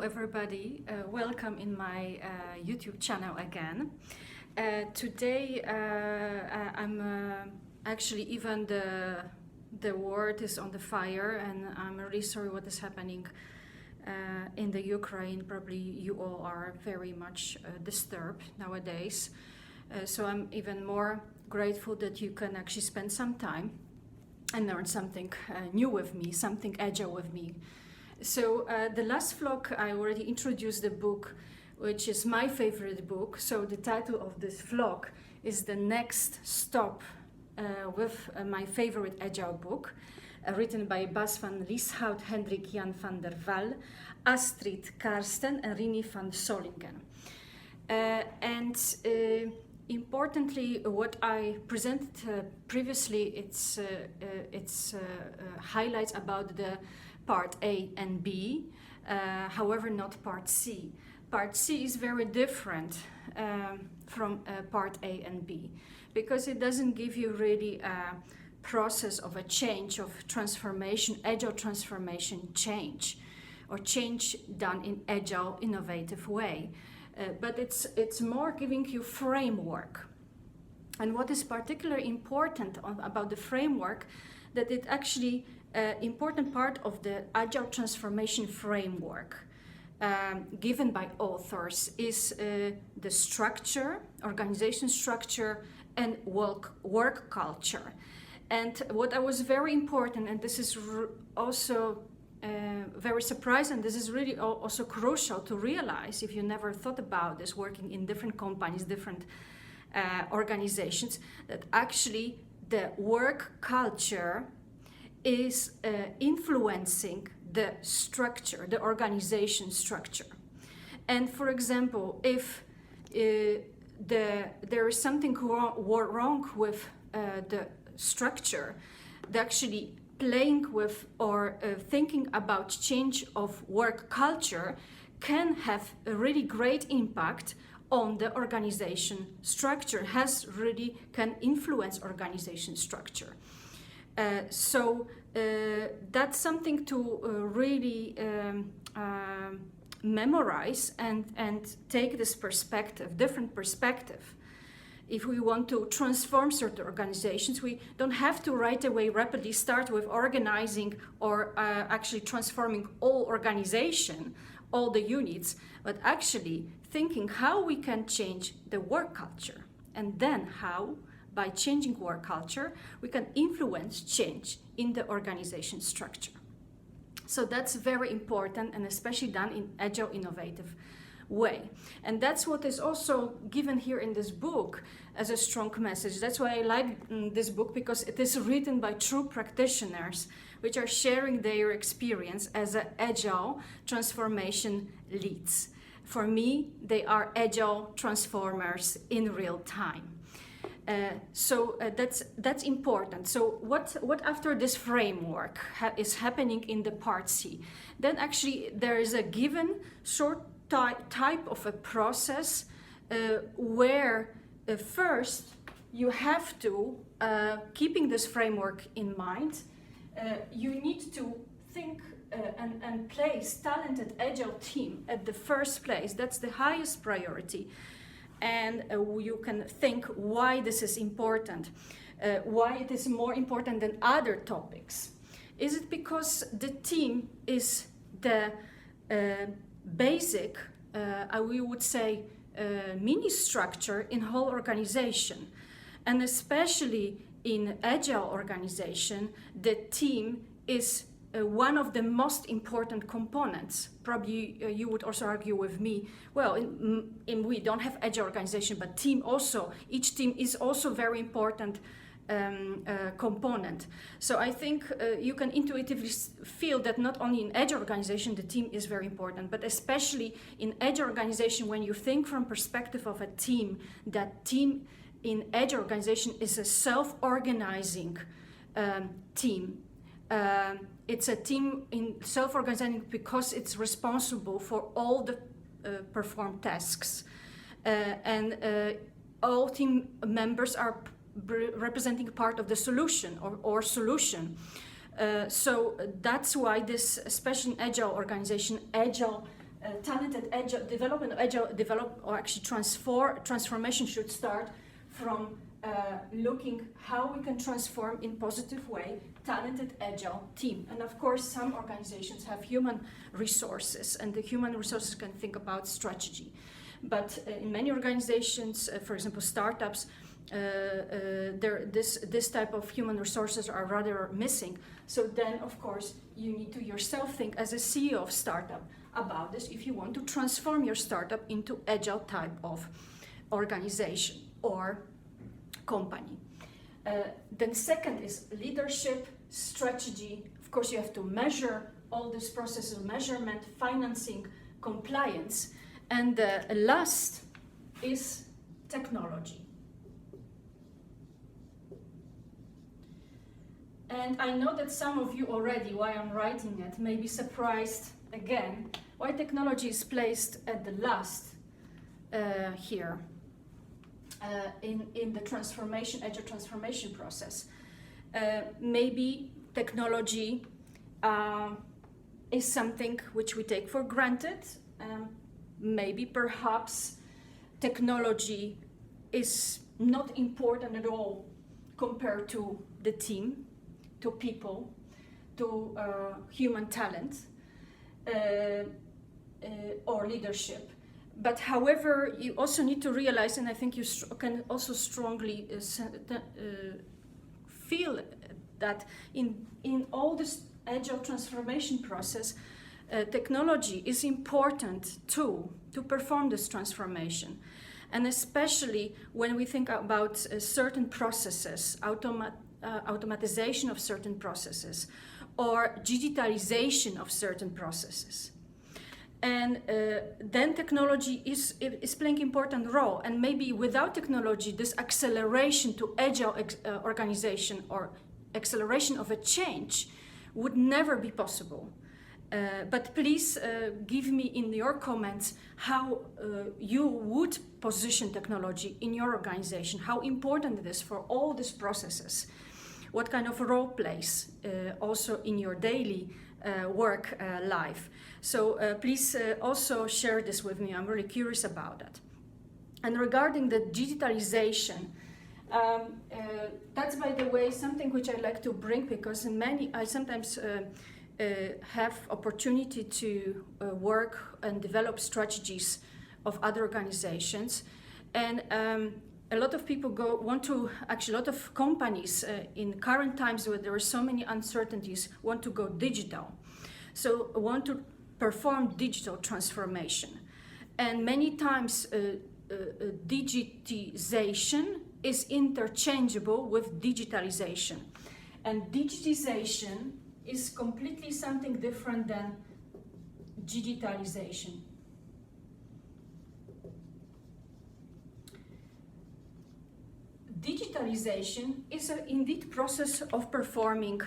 everybody, welcome in my YouTube channel again. Today I'm actually even the world is on the fire, and I'm really sorry what is happening in the Ukraine. Probably you all are very much disturbed nowadays, so I'm even more grateful that you can actually spend some time and learn something new with me, something agile with me. So the last vlog I already introduced the book, which is my favorite book. So the title of this vlog is The Next Stop with my favorite agile book, written by Bas van Lieshout, Hendrik Jan van der Wal, Astrid Karsten and Rini van Solingen. Importantly, what I presented previously, it's highlights about the part A and B, however not part C. Part C is very different from part A and B, because it doesn't give you really a process of a change, of transformation, agile transformation change, or change done in agile, innovative way. But it's more giving you framework. And what is particularly important about the framework, that it actually important part of the Agile Transformation Framework given by authors is the structure, organization structure, and work culture. And what was very important, and this is also very surprising, this is really also crucial to realize if you never thought about this, working in different companies, different organizations, that actually the work culture is influencing the structure, the organization structure. And for example, if there is something wrong with the structure, actually playing with or thinking about change of work culture can have a really great impact on the organization structure, can influence organization structure. So that's something to really memorize and take this perspective, different perspective. If we want to transform certain organizations, we don't have to right away rapidly start with organizing or actually transforming all organization, all the units, but actually thinking how we can change the work culture, and then how, by changing work culture, we can influence change in the organization structure. So that's very important, and especially done in agile, innovative way. And that's what is also given here in this book as a strong message. That's why I like this book, because it is written by true practitioners which are sharing their experience as agile transformation leads. For me, they are agile transformers in real time. So that's important. So what after this framework is happening in the part C? Then actually there is a given short type of a process where first you have to, keeping this framework in mind, you need to think and place talented agile team at the first place. That's the highest priority. And you can think why this is important, why it is more important than other topics. Is it because the team is the basic, we would say, mini structure in whole organization, and especially in agile organization, the team is one of the most important components. Probably you would also argue with me, well, we don't have agile organization, but team also, each team is also very important component. So I think you can intuitively feel that not only in agile organization the team is very important, but especially in agile organization, when you think from perspective of a team, that team in agile organization is a self-organizing team. It's a team in self-organizing because it's responsible for all the performed tasks, and all team members are representing part of the solution or solution. So that's why this, especially in agile organization, agile talented agile transformation should start from looking how we can transform in positive way talented agile team. And of course, some organizations have human resources, and the human resources can think about strategy. But in many organizations, for example, startups, this type of human resources are rather missing. So then, of course, you need to yourself think as a CEO of startup about this if you want to transform your startup into agile type of organization or company. Then second is leadership, strategy. Of course, you have to measure all these processes, measurement, financing, compliance. And last is technology. And I know that some of you already, while I'm writing it, may be surprised again why technology is placed at the last here in the transformation, agile transformation process. Maybe technology is something which we take for granted. Maybe perhaps technology is not important at all compared to the team, to people, to human talent or leadership. But however, you also need to realize, and I think you can also strongly feel that in all this agile transformation process, technology is important too to perform this transformation. And especially when we think about certain processes, automatization of certain processes, or digitalization of certain processes. And then technology is playing an important role. And maybe without technology, this acceleration to agile organization or acceleration of a change would never be possible. But please give me in your comments how you would position technology in your organization, how important it is for all these processes, what kind of role plays also in your daily work life. So please also share this with me. I'm really curious about that. And regarding the digitalization, that's, by the way, something which I like to bring, because I sometimes have opportunity to work and develop strategies of other organizations, and a lot of people a lot of companies in current times where there are so many uncertainties want to go digital, so want to perform digital transformation. And many times digitization is interchangeable with digitalization, and digitization is completely something different than digitalization. Digitalization is an indeed process of performing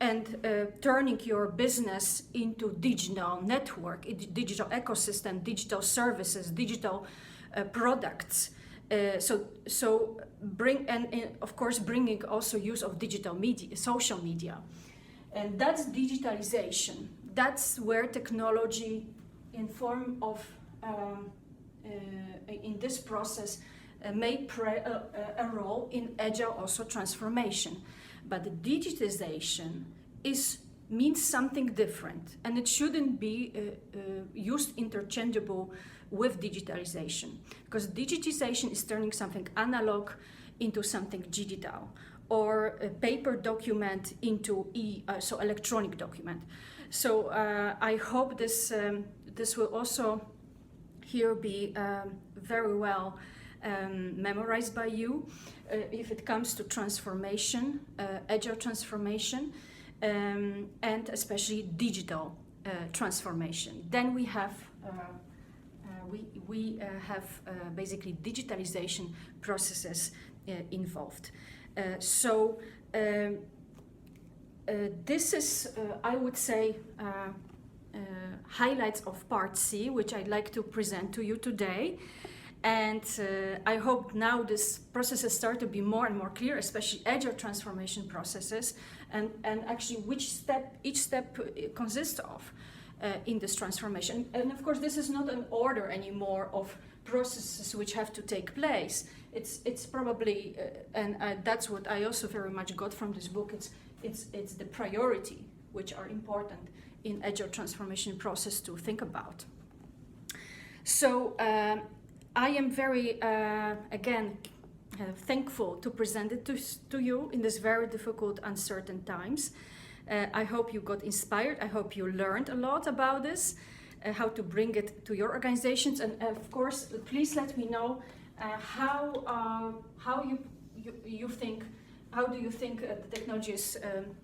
and turning your business into digital network, digital ecosystem, digital services, digital products. Of course bringing also use of digital media, social media, and that's digitalization. That's where technology, in form of in this process, may play a role in agile also transformation. But the digitization means something different, and it shouldn't be used interchangeable with digitalization, because digitization is turning something analog into something digital, or a paper document into electronic document. So I hope this will also here be very well memorized by you if it comes to transformation, agile transformation, and especially digital transformation. Then we have basically digitalization processes involved. This is, I would say, highlights of part C, which I'd like to present to you today. And I hope now this processes start to be more and more clear, especially agile transformation processes, and actually which step each step consists of. in this transformation. And of course, this is not an order anymore of processes which have to take place. It's probably, and that's what I also very much got from this book. It's the priority which are important in Agile transformation process to think about. So I am very again thankful to present it to you in this very difficult, uncertain times. I hope you got inspired. I hope you learned a lot about this, how to bring it to your organizations. And of course, please let me know how you think, how do you think the technology is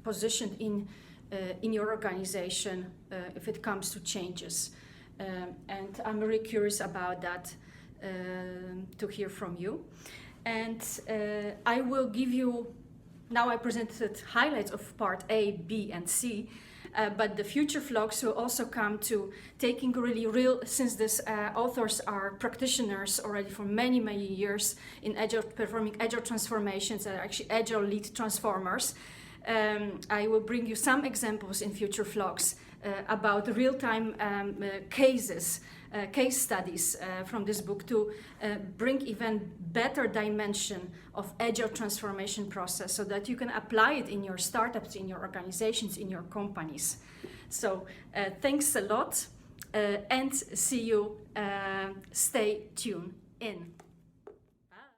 positioned in your organization if it comes to changes. And I'm really curious about that to hear from you. And I will give you, now I presented highlights of part A, B, and C, but the future vlogs will also come to taking really real, since these authors are practitioners already for many, many years in Agile, performing Agile transformations, and actually Agile lead transformers. I will bring you some examples in future vlogs about real-time cases, case studies from this book to bring even better dimension of Agile transformation process so that you can apply it in your startups, in your organizations, in your companies. So thanks a lot and see you. Stay tuned in.